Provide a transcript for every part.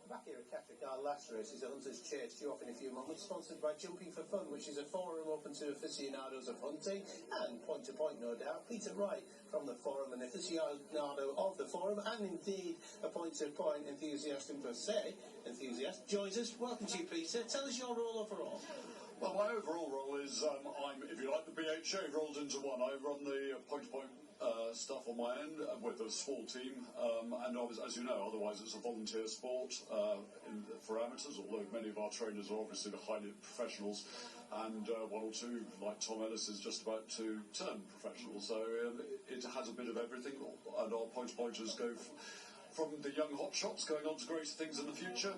Back here at Catterick, our last race is a Hunter's Chase due off in a few moments, sponsored by Jumping for Fun, which is a forum open to aficionados of hunting and point to point, no doubt. Peter Wright from the forum, an aficionado of the forum, and indeed a point to point enthusiast and per se enthusiast, joins us. Welcome to you, Peter. Tell us your role overall. Well, my overall role is I'm, if you like, the BHA rolled into one. I run the point-to-point stuff on my end with a small team, and as you know, otherwise it's a volunteer sport for amateurs, although many of our trainers are obviously the highly professionals, and one or two, like Tom Ellis, is just about to turn professional, so it has a bit of everything, and our point-to-pointers go from the young hotshots going on to greater things in the future,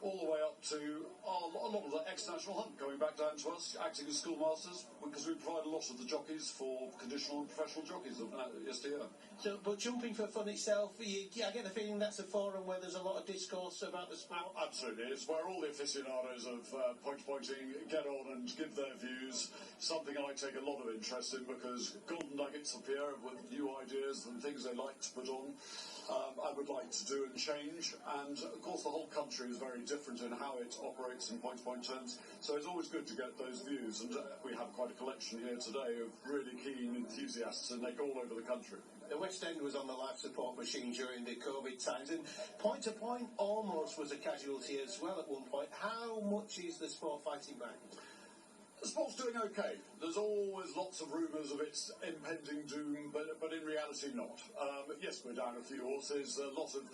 all the way up to a lot of the ex-national hunt going back down to us, acting as schoolmasters, because we provide a lot of the jockeys for conditional and professional jockeys of yesteryear. So, but Jumping for Fun itself, I get the feeling that's a forum where there's a lot of discourse about the sport. Absolutely, it's where all the aficionados of point-pointing get on and give their views, something I take a lot of interest in because golden nuggets appear with new ideas and things they like to put on. I would like to do and change, and of course the whole country is very different in how it operates in point-to-point terms, so it's always good to get those views, and we have quite a collection here today of really keen enthusiasts, and they go all over the country. The West End was on the life support machine during the COVID times, and point-to-point almost was a casualty as well at one point. How much is the sport fighting back? The sport's doing okay. There's always lots of rumours of its impending doom, but in reality not. Yes, we're down a few horses. A lot of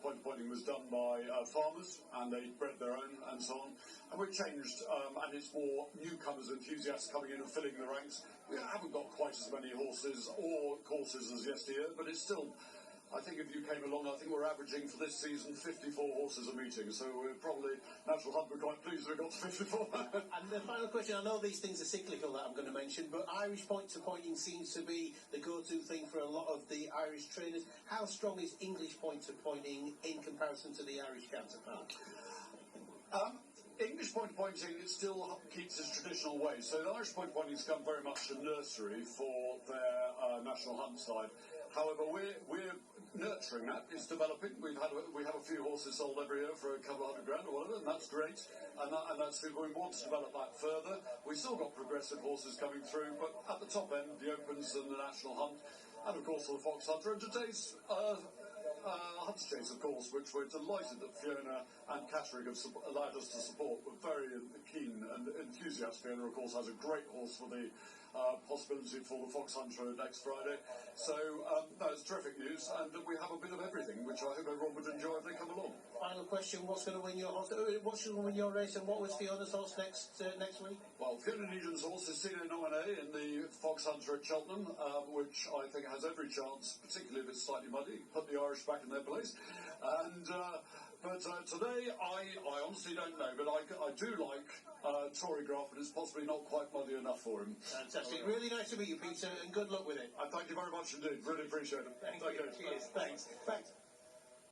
point-to-pointing was done by farmers, and they bred their own and so on. And we've changed, and it's more newcomers, enthusiasts coming in and filling the ranks. We haven't got quite as many horses or courses as yesteryear, but it's still, I think if you came along, I think we're averaging for this season 54 horses a meeting, so we're probably, National Hunt, we're quite pleased we got to 54. And the final question, I know these things are cyclical that I'm going to mention, but Irish point-to-pointing seems to be the go-to thing for a lot of the Irish trainers. How strong is English point-to-pointing in comparison to the Irish counterpart? English point-to-pointing, it still keeps its traditional ways. So the Irish point-to-pointing has become very much a nursery for their National Hunt side. However, we're nurturing that. It's developing. We have a few horses sold every year for a couple of $100,000 or whatever, and that's great. And that's good. We want to develop that further. We've still got progressive horses coming through, but at the top end, the Opens and the National Hunt, and of course the Fox Hunter, and today's Hunter's Chase, of course, which we're delighted that Fiona and Catterick have allowed us to support. We're very keen and enthusiastic. Fiona, of course, has a great horse for the possibility for the Fox Hunter next Friday. So, no, it's terrific news, and we have a bit of everything, which I hope everyone would enjoy if they come along. Final question, what's going to win your horse? What's going to win your race, and what was Fiona's horse next week? Well, Fiona Needham's horse is Sino Nominee in the Fox Hunter at Cheltenham, which I think has every chance, particularly if it's slightly muddy, put the Irish back in their place. And but today, I honestly don't know, but I do like Tory Graph, but it's possibly not quite muddy enough for him. Fantastic. Really nice to meet you, Peter, and good luck with it. Thank you very much indeed. Really appreciate it. Thank you. Cheers. Thanks.